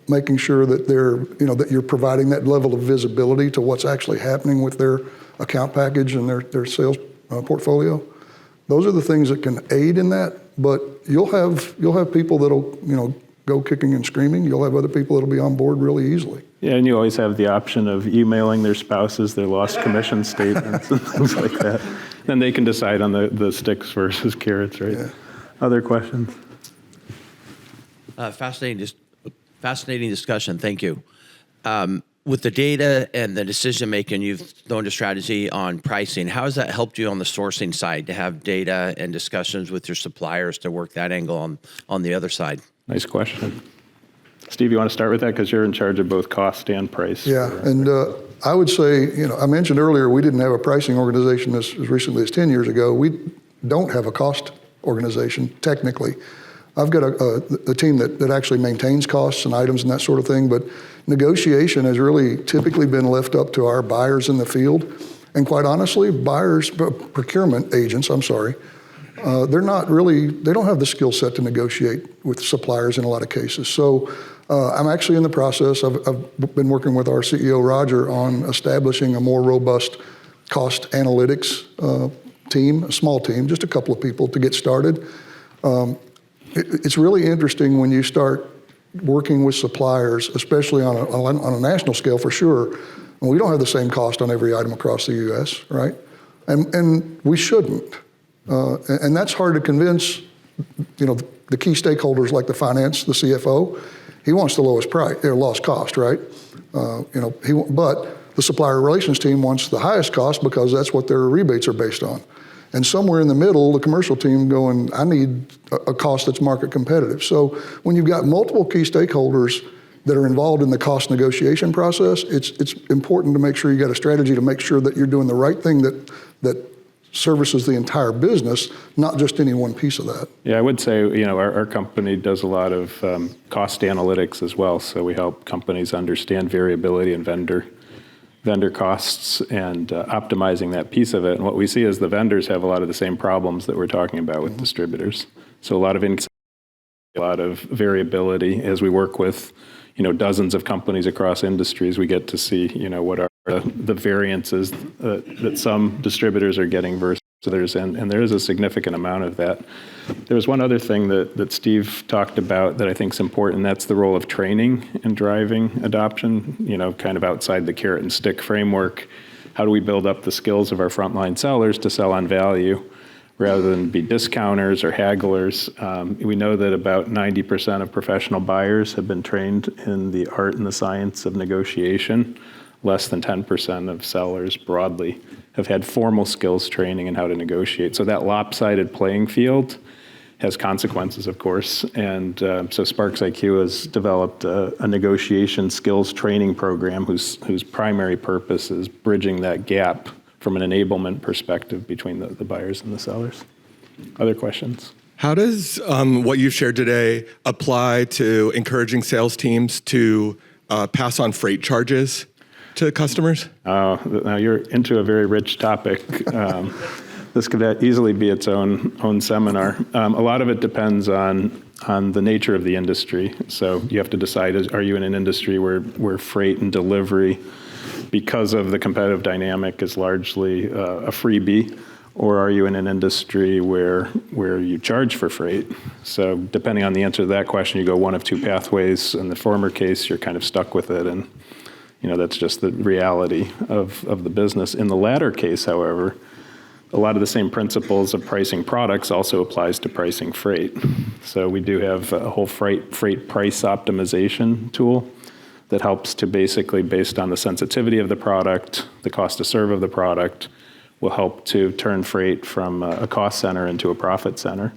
S4: making sure that that you're providing that level of visibility to what's actually happening with their account package and their sales portfolio. Those are the things that can aid in that. But you'll have people that'll, go kicking and screaming. You'll have other people that'll be on board really easily.
S2: Yeah, and you always have the option of emailing their spouses their lost commission statements and things like that. Then they can decide on the sticks versus carrots, right? Yeah. Other questions?
S7: Fascinating discussion. Thank you. With the data and the decision making, you've thrown a strategy on pricing. How has that helped you on the sourcing side to have data and discussions with your suppliers to work that angle on the other side?
S2: Nice question. Steve, you want to start with that because you're in charge of both cost and price?
S4: Yeah, and I would say, I mentioned earlier we didn't have a pricing organization as recently as 10 years ago. We don't have a cost organization, technically. I've got a team that actually maintains costs and items and that sort of thing, but negotiation has really typically been left up to our buyers in the field. And quite honestly, procurement agents, they don't have the skill set to negotiate with suppliers in a lot of cases. So I'm actually in the process, I've been working with our CEO, Roger, on establishing a more robust cost analytics team, a small team, just a couple of people to get started. It's really interesting when you start working with suppliers, especially on a national scale for sure. And we don't have the same cost on every item across the U.S., right? And we shouldn't. And that's hard to convince, the key stakeholders like the finance, the CFO. He wants the lowest price, or lowest cost, right? But the supplier relations team wants the highest cost because that's what their rebates are based on. And somewhere in the middle, the commercial team going, I need a cost that's market competitive. So when you've got multiple key stakeholders that are involved in the cost negotiation process, it's important to make sure you got a strategy to make sure that you're doing the right thing that services the entire business, not just any one piece of that.
S2: Yeah, I would say, our company does a lot of cost analytics as well. So we help companies understand variability in vendor costs and optimizing that piece of it. And what we see is the vendors have a lot of the same problems that we're talking about with distributors. So a lot of variability as we work with, dozens of companies across industries. We get to see, what are the variances that some distributors are getting versus others, and there is a significant amount of that. There was one other thing that Steve talked about that I think is important. That's the role of training and driving adoption, kind of outside the carrot and stick framework. How do we build up the skills of our frontline sellers to sell on value rather than be discounters or hagglers? We know that about 90% of professional buyers have been trained in the art and the science of negotiation. Less than 10% of sellers broadly have had formal skills training in how to negotiate. So that lopsided playing field has consequences, of course. And so SPARXiQ has developed a negotiation skills training program whose primary purpose is bridging that gap from an enablement perspective between the buyers and the sellers. Other questions?
S8: How does what you've shared today apply to encouraging sales teams to pass on freight charges to customers?
S2: Now you're into a very rich topic. This could easily be its own seminar. A lot of it depends on the nature of the industry. So you have to decide, are you in an industry where freight and delivery, because of the competitive dynamic, is largely a freebie, or are you in an industry where you charge for freight? So depending on the answer to that question, you go one of two pathways. In the former case, you're kind of stuck with it, and that's just the reality of the business. In the latter case, however, a lot of the same principles of pricing products also applies to pricing freight. So we do have a whole freight price optimization tool that helps to basically, based on the sensitivity of the product, the cost to serve of the product, will help to turn freight from a cost center into a profit center.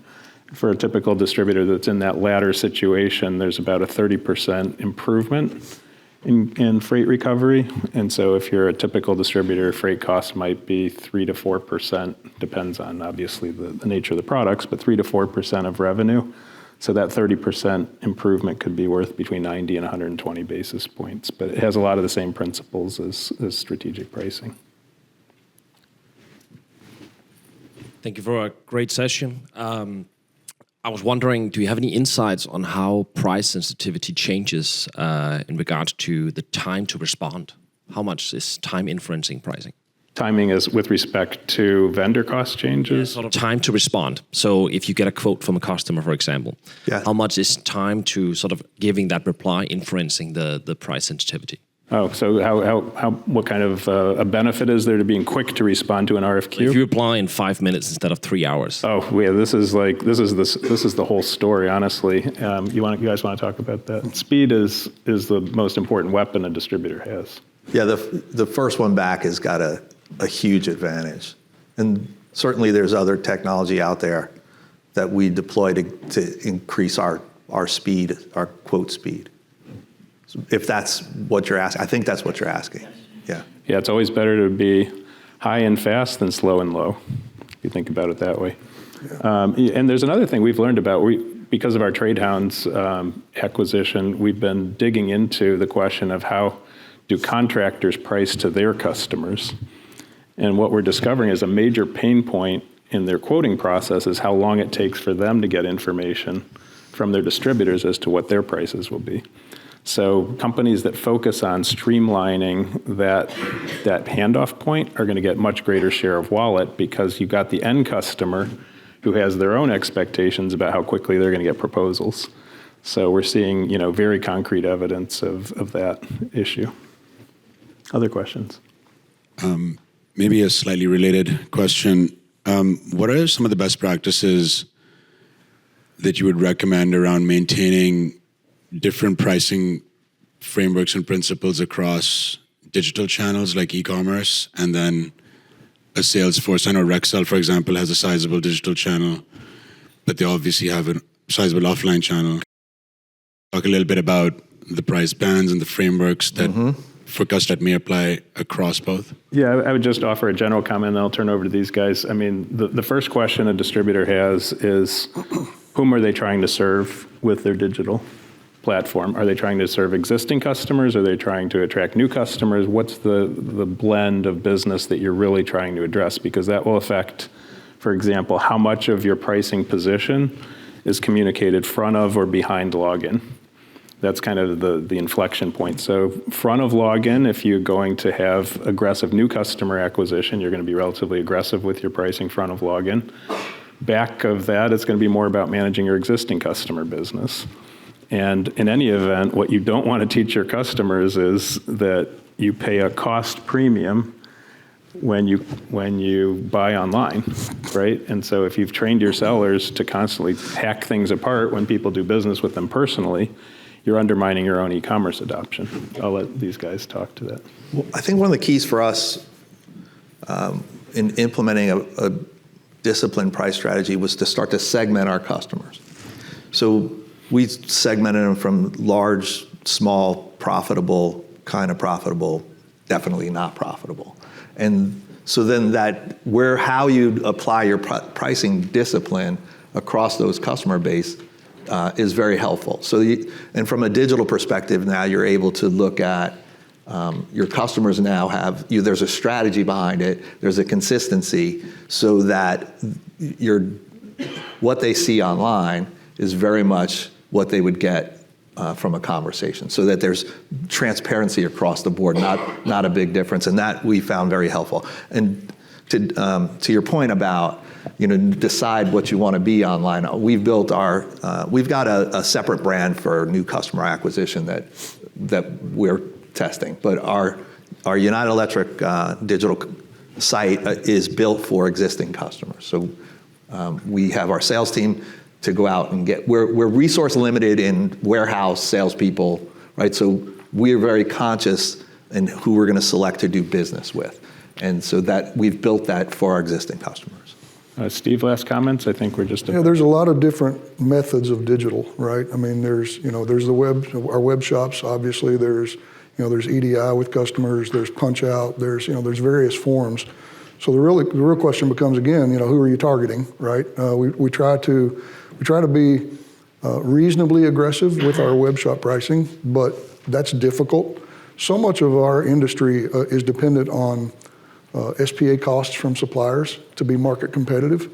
S2: For a typical distributor that's in that latter situation, there's about a 30% improvement in freight recovery. And so if you're a typical distributor, freight costs might be 3 to 4%, depends on obviously the nature of the products, but 3 to 4% of revenue. So that 30% improvement could be worth between 90 and 120 basis points, but it has a lot of the same principles as strategic pricing.
S9: Thank you for a great session. I was wondering, do you have any insights on how price sensitivity changes in regards to the time to respond? How much is time influencing pricing?
S2: Timing is with respect to vendor cost changes?
S9: Sort of time to respond. So if you get a quote from a customer, for example, how much is time to sort of giving that reply influencing the price sensitivity?
S2: Oh, so what kind of a benefit is there to being quick to respond to an RFQ?
S9: If you reply in 5 minutes instead of 3 hours.
S2: Oh, yeah, this is the whole story, honestly. You guys want to talk about that? Speed is the most important weapon a distributor has.
S3: Yeah, the first one back has got a huge advantage. And certainly there's other technology out there that we deploy to increase our speed, our quote speed. If that's what you're asking, I think that's what you're asking. Yeah.
S2: Yeah, it's always better to be high and fast than slow and low. you think about it that way. And there's another thing we've learned about, because of our Trade Hounds acquisition, we've been digging into the question of how do contractors price to their customers. And what we're discovering is a major pain point in their quoting process is how long it takes for them to get information from their distributors as to what their prices will be. So companies that focus on streamlining that handoff point are going to get much greater share of wallet, because you've got the end customer who has their own expectations about how quickly they're going to get proposals. So we're seeing, very concrete evidence of that issue. Other questions?
S10: Maybe a slightly related question. What are some of the best practices that you would recommend around maintaining different pricing frameworks and principles across digital channels like e-commerce and then a sales force? I know Rexel, for example, has a sizable digital channel, but they obviously have a sizable offline channel. Talk a little bit about the price bands and the frameworks that for us that may apply across both.
S2: Yeah, I would just offer a general comment, and then I'll turn over to these guys. I mean, the first question a distributor has is, whom are they trying to serve with their digital platform? Are they trying to serve existing customers? Are they trying to attract new customers? What's the blend of business that you're really trying to address? Because that will affect, for example, how much of your pricing position is communicated front of or behind login. That's kind of the inflection point. So front of login, if you're going to have aggressive new customer acquisition, you're going to be relatively aggressive with your pricing front of login. Back of that, it's going to be more about managing your existing customer business. And in any event, what you don't want to teach your customers is that you pay a cost premium when you buy online, right? And so if you've trained your sellers to constantly hack things apart when people do business with them personally, you're undermining your own e-commerce adoption. I'll let these guys talk to that.
S3: Well, I think one of the keys for us in implementing a disciplined price strategy was to start to segment our customers. So we segmented them from large, small, profitable, kind of profitable, definitely not profitable. And so then how you apply your pricing discipline across those customer base is very helpful. So, and from a digital perspective, now you're able to look at your customers now there's a strategy behind it, there's a consistency, so that what they see online is very much what they would get from a conversation, so that there's transparency across the board, not a big difference, and that we found very helpful. And to your point about decide what you want to be online, we've built we've got a separate brand for new customer acquisition that we're testing, but our United Electric digital site is built for existing customers. So we have our sales team to go out and we're resource limited in warehouse salespeople, right? So we're very conscious in who we're going to select to do business with. And so that we've built that for our existing customers.
S2: Steve, last comments? I think we're just...
S4: Yeah, there's a lot of different methods of digital, right? I mean, there's the web, our web shops, obviously, there's EDI with customers, there's punch out, there's various forms. So the real question becomes, again, who are you targeting, right? We try to be reasonably aggressive with our web shop pricing, but that's difficult. So much of our industry is dependent on SPA costs from suppliers to be market competitive.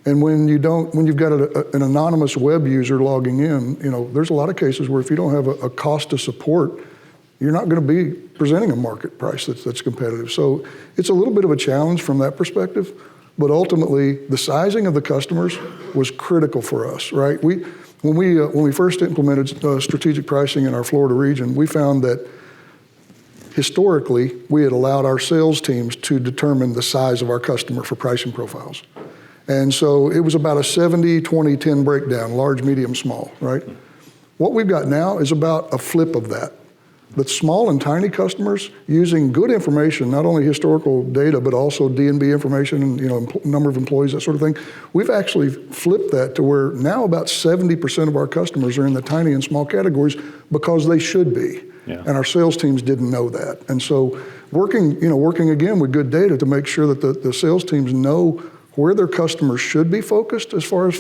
S4: And when you've got an anonymous web user logging in, there's a lot of cases where if you don't have a cost to support, you're not going to be presenting a market price that's competitive. So it's a little bit of a challenge from that perspective, but ultimately the sizing of the customers was critical for us, right? When we first implemented strategic pricing in our Florida region, we found that historically, we had allowed our sales teams to determine the size of our customer for pricing profiles. And so it was about a 70-20-10 breakdown, large, medium, small, right? What we've got now is about a flip of that. But small and tiny customers using good information, not only historical data, but also D&B information and number of employees, that sort of thing. We've actually flipped that to where now about 70% of our customers are in the tiny and small categories because they should be. Yeah. And our sales teams didn't know that. And so working again with good data to make sure that the sales teams know where their customers should be focused as far as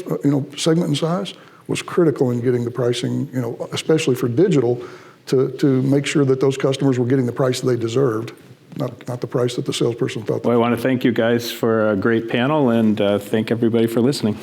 S4: segment and size was critical in getting the pricing, especially for digital, to make sure that those customers were getting the price they deserved, not the price that the salesperson felt.
S2: Well, I want to thank you guys for a great panel and thank everybody for listening.